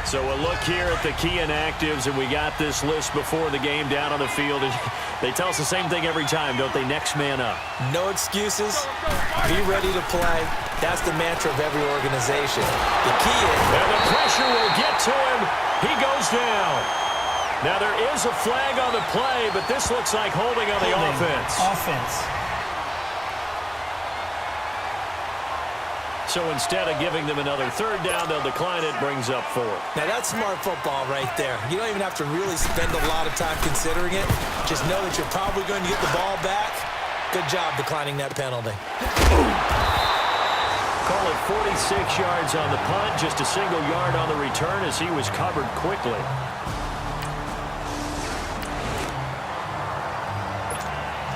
So we'll look here at the key inactives, and we got this list before the game down on the field. They tell us the same thing every time, don't they? Next man up. No excuses. Be ready to play. That's the mantra of every organization. The key is... And the pressure will get to him. He goes down. Now there is a flag on the play, but this looks like holding on the offense. So instead of giving them another third down, they'll decline it, brings up 4. Now that's smart football right there. You don't even have to really spend a lot of time considering it. Just know that you're probably going to get the ball back. Good job declining that penalty. Call it 46 yards on the punt, just a single yard on the return as he was covered quickly.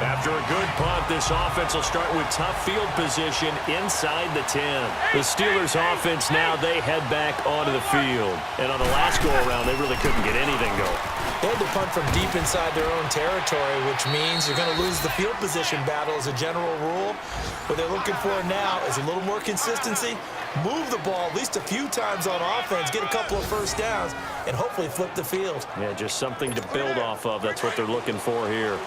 After a good punt, this offense will start with tough field position inside the 10. The Steelers offense now, they head back onto the field. And on the last go-around, they really couldn't get anything going. They had to punt from deep inside their own territory, which means you're going to lose the field position battle as a general rule. What they're looking for now is a little more consistency, move the ball at least a few times on offense, get a couple of first downs, and hopefully flip the field. Yeah, just something to build off of. That's what they're looking for here.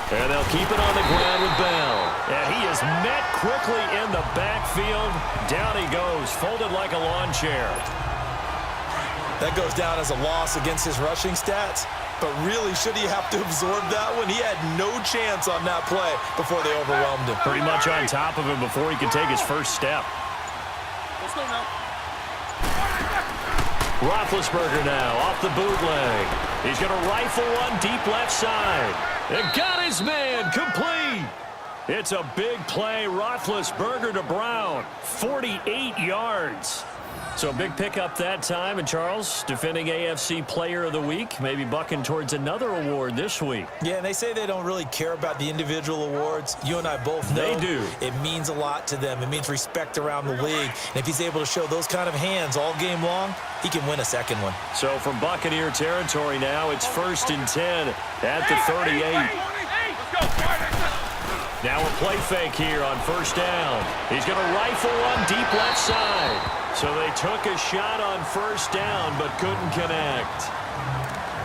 And they'll keep it on the ground with Bell. And he is met quickly in the backfield. Down he goes, folded like a lawn chair. That goes down as a loss against his rushing stats. But really, should he have to absorb that one? He had no chance on that play before they overwhelmed him. Pretty much on top of him before he could take his first step. Let's go now. Roethlisberger now off the bootleg. He's going to rifle one deep left side. And got his man complete. It's a big play. Roethlisberger to Brown. 48 yards. So a big pickup that time. And Charles, defending AFC Player of the Week, maybe bucking towards another award this week. Yeah, and they say they don't really care about the individual awards. You and I both know they do. It means a lot to them. It means respect around the league. And if he's able to show those kind of hands all game long, he can win a second one. So from Buccaneer territory now, it's 1st and 10 at the 38. Now a play fake here on 1st down. He's going to rifle one deep left side. So they took a shot on 1st down but couldn't connect.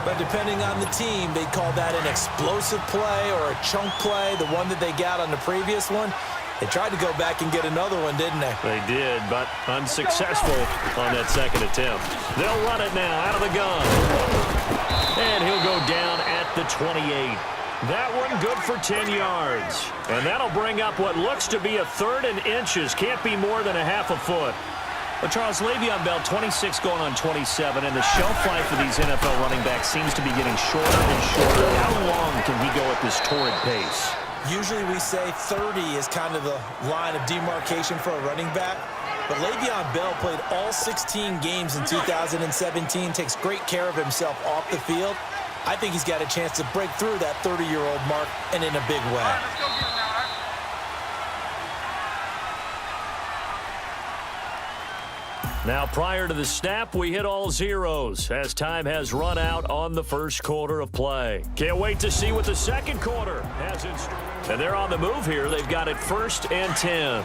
But depending on the team, they call that an explosive play or a chunk play, the one that they got on the previous one. They tried to go back and get another one, didn't they? They did, but unsuccessful on that second attempt. They'll run it now out of the gun. And he'll go down at the 28. That one good for 10 yards. And that'll bring up what looks to be a 3rd and inches. Can't be more than a half a foot. Well, Charles, Le'Veon Bell, 26 going on 27, and the shelf life for these NFL running backs seems to be getting shorter and shorter. How long can he go at this torrid pace? Usually we say 30 is kind of the line of demarcation for a running back. But Le'Veon Bell played all 16 games in 2017, takes great care of himself off the field. I think he's got a chance to break through that 30-year-old mark, and in a big way. Now, prior to the snap, we hit all zeros as time has run out on the first quarter of play. Can't wait to see what the second quarter has in store. And they're on the move here. They've got it 1st and 10.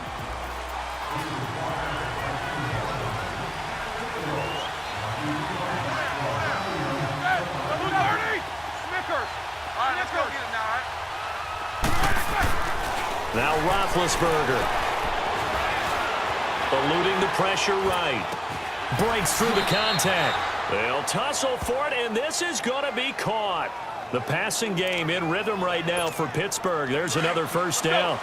Now Roethlisberger. Eluding the pressure right. Breaks through the contact. They'll tussle for it, and this is going to be caught. The passing game in rhythm right now for Pittsburgh. There's another 1st down.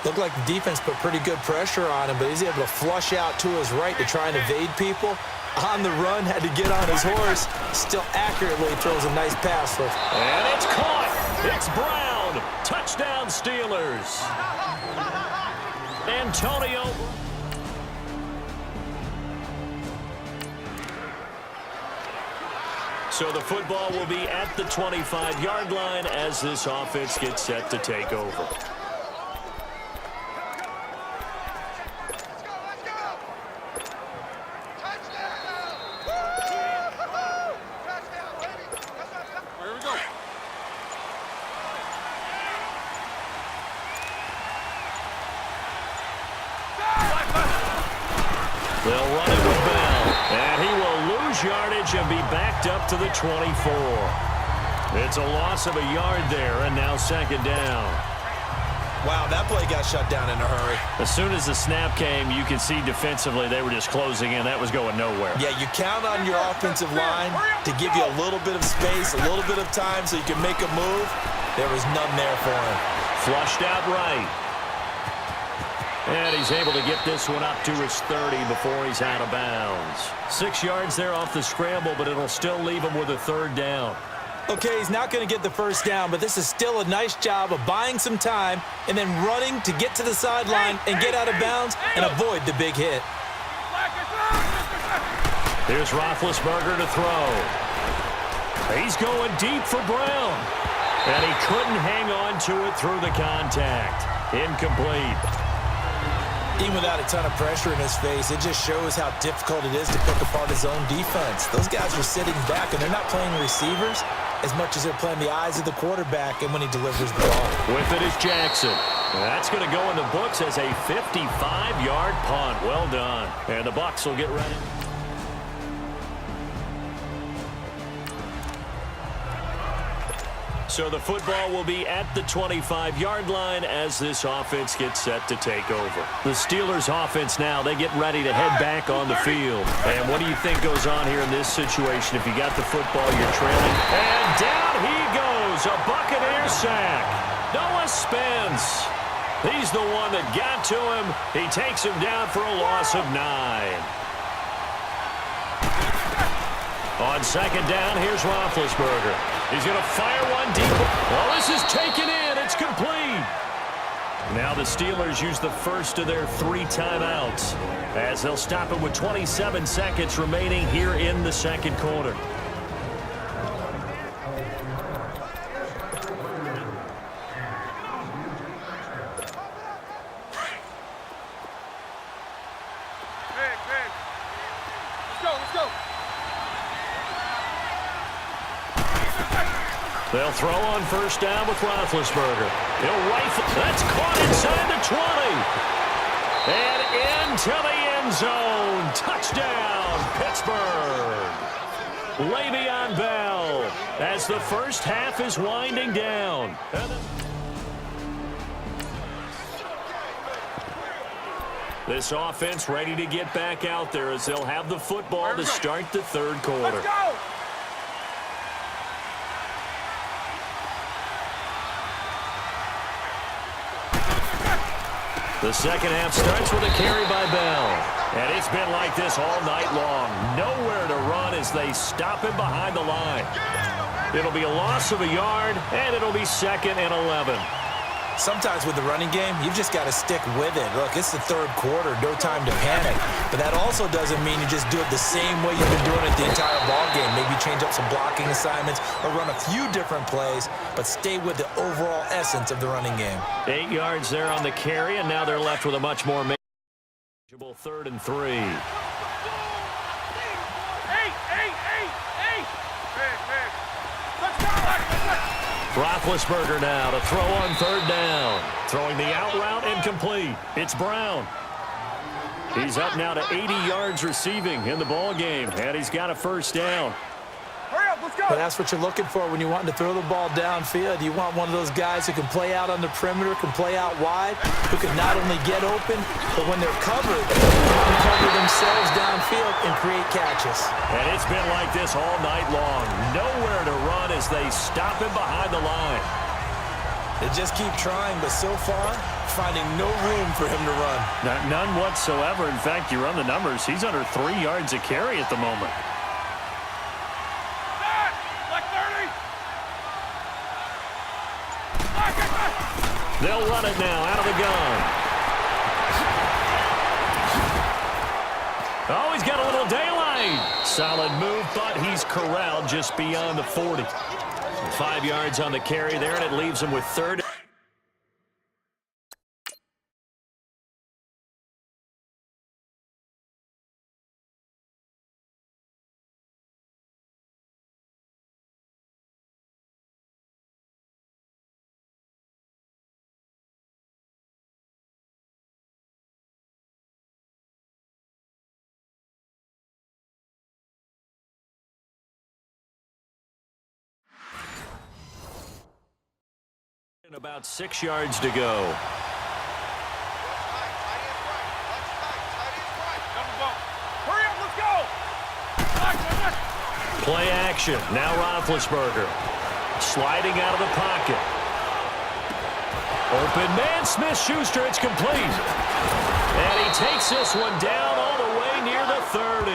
Looked like the defense put pretty good pressure on him, but he's able to flush out to his right to try and evade people. On the run, had to get on his horse. Still accurately throws a nice pass. And it's caught. It's Brown. Touchdown, Steelers. Antonio. So the football will be at the 25-yard line as this offense gets set to take over. Here we lose yardage and be backed up to the 24. It's a loss of a yard there, and now second down. Wow, that play got shut down in a hurry. As soon as the snap came, you could see defensively they were just closing in. That was going nowhere. Yeah, you count on your offensive line to give you a little bit of space, a little bit of time so you can make a move. There was none there for him. Flushed out right. And he's able to get this one up to his 30 before he's out of bounds. 6 yards there off the scramble, but it'll still leave him with a third down. Okay, he's not going to get the first down, but this is still a nice job of buying some time and then running to get to the sideline and get out of bounds and avoid the big hit. Here's Roethlisberger to throw. He's going deep for Brown. And he couldn't hang on to it through the contact. Incomplete. Even without a ton of pressure in his face, it just shows how difficult it is to pick apart his own defense. Those guys are sitting back, and they're not playing receivers as much as they're playing the eyes of the quarterback and when he delivers the ball. With it is Jackson. That's going to go in the books as a 55-yard punt. Well done. And the Bucs will get ready. So the football will be at the 25-yard line as this offense gets set to take over. The Steelers offense now, they get ready to head back on the field. And what do you think goes on here in this situation? If you got the football, you're trailing. And down he goes, a Buccaneer sack. Noah Spence. He's the one that got to him. He takes him down for a loss of 9. On second down, here's Roethlisberger. He's going to fire one deep. Oh, this is taken in. It's complete. Now the Steelers use the first of their 3 timeouts as they'll stop it with 27 seconds remaining here in the second quarter. They'll throw on first down with Roethlisberger. He'll rifle. That's caught inside the 20. And into the end zone. Touchdown, Pittsburgh. Le'Veon Bell as the first half is winding down. This offense ready to get back out there as they'll have the football to start the third quarter. Let's go! The second half starts with a carry by Bell. And it's been like this all night long. Nowhere to run as they stop him behind the line. It'll be a loss of a yard, and it'll be second and 11. Sometimes with the running game, you've just got to stick with it. Look, it's the third quarter, no time to panic. But that also doesn't mean you just do it the same way you've been doing it the entire ball game. Maybe change up some blocking assignments or run a few different plays, but stay with the overall essence of the running game. 8 yards there on the carry, and now they're left with a much more manageable 3rd and 3. Roethlisberger now to throw on third down. Throwing the out route incomplete. It's Brown. He's up now to 80 yards receiving in the ball game, and he's got a first down. Hurry up, let's go! But that's what you're looking for when you want to throw the ball downfield. You want one of those guys who can play out on the perimeter, can play out wide, who can not only get open, but when they're covered, can cover themselves downfield and create catches. And it's been like this all night long. Nowhere to run as they stop him behind the line. They just keep trying, but so far, finding no room for him to run. None whatsoever. In fact, you run the numbers. He's under 3 yards a carry at the moment. They'll run it now out of the gun. Oh, he's got a little daylight. Solid move, but he's corralled just beyond the 40. 5 yards on the carry there, and it leaves him with third. About 6 yards to go. Hurry up, let's go! Play action. Now Roethlisberger. Sliding out of the pocket. Open man, Smith-Schuster. It's complete. And he takes this one down all the way near the 30.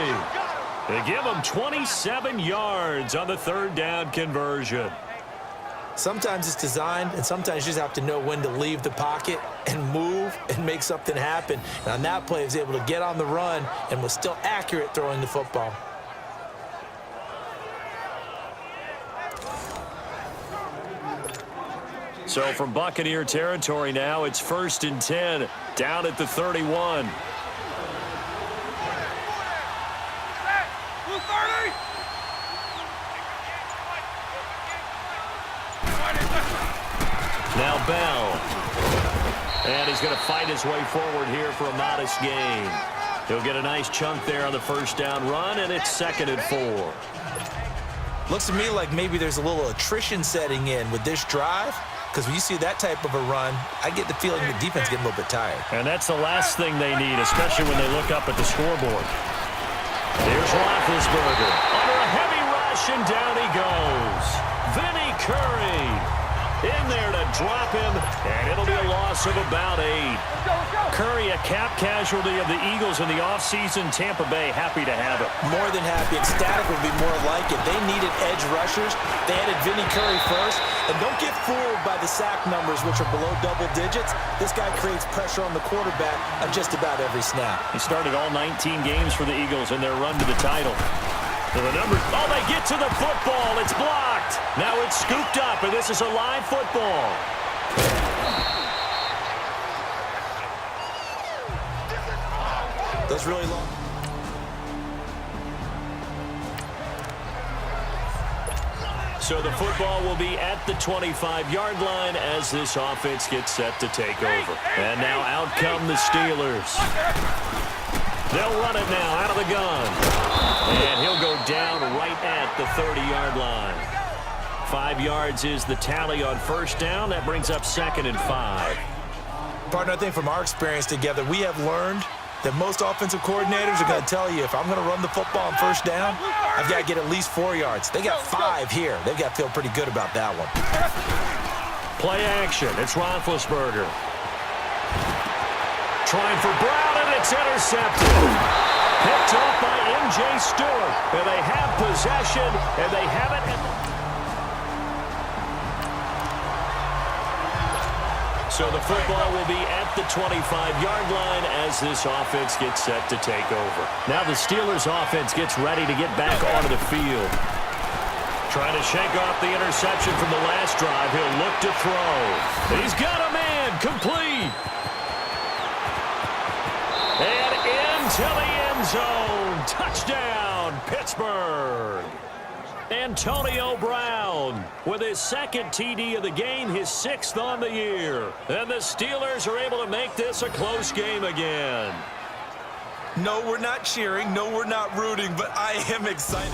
They give him 27 yards on the third down conversion. Sometimes it's designed, and sometimes you just have to know when to leave the pocket and move and make something happen. And on that play, he was able to get on the run and was still accurate throwing the football. So from Buccaneer territory now, it's 1st and 10, down at the 31. Now Bell. And he's going to fight his way forward here for a modest gain. He'll get a nice chunk there on the first down run, and it's 2nd and 4. Looks to me like maybe there's a little attrition setting in with this drive, because when you see that type of a run, I get the feeling the defense getting a little bit tired. And that's the last thing they need, especially when they look up at the scoreboard. Here's Roethlisberger. Under a heavy rush, and down he goes. Vinny Curry in there to drop him, and it'll be a loss of about 8. Curry, a cap casualty of the Eagles in the offseason. Tampa Bay happy to have it. More than happy. Ecstatic would be more like it. They needed edge rushers. They added Vinny Curry first. And don't get fooled by the sack numbers, which are below double digits. This guy creates pressure on the quarterback on just about every snap. He started all 19 games for the Eagles in their run to the title. So the number, oh, they get to the football. It's blocked. Now it's scooped up, and this is a live football. Those really long. So the football will be at the 25-yard line as this offense gets set to take over. And now out come the Steelers. They'll run it now out of the gun. And he'll go down right at the 30-yard line. 5 yards is the tally on first down. That brings up 2nd and 5. Partner, I think from our experience together, we have learned that most offensive coordinators are going to tell you, if I'm going to run the football on first down, I've got to get at least 4 yards. They got 5 here. They've got to feel pretty good about that one. Play action. It's Roethlisberger. Trying for Brown, and it's intercepted. Picked off by M.J. Stewart. And they have possession, and they have it. So the football will be at the 25-yard line as this offense gets set to take over. Now the Steelers offense gets ready to get back onto the field. Trying to shake off the interception from the last drive. He'll look to throw. He's got a man. Complete. And into the end zone. Touchdown, Pittsburgh. Antonio Brown with his 2nd TD of the game, his 6th on the year. And the Steelers are able to make this a close game again. No, we're not cheering. No, we're not rooting, but I am excited.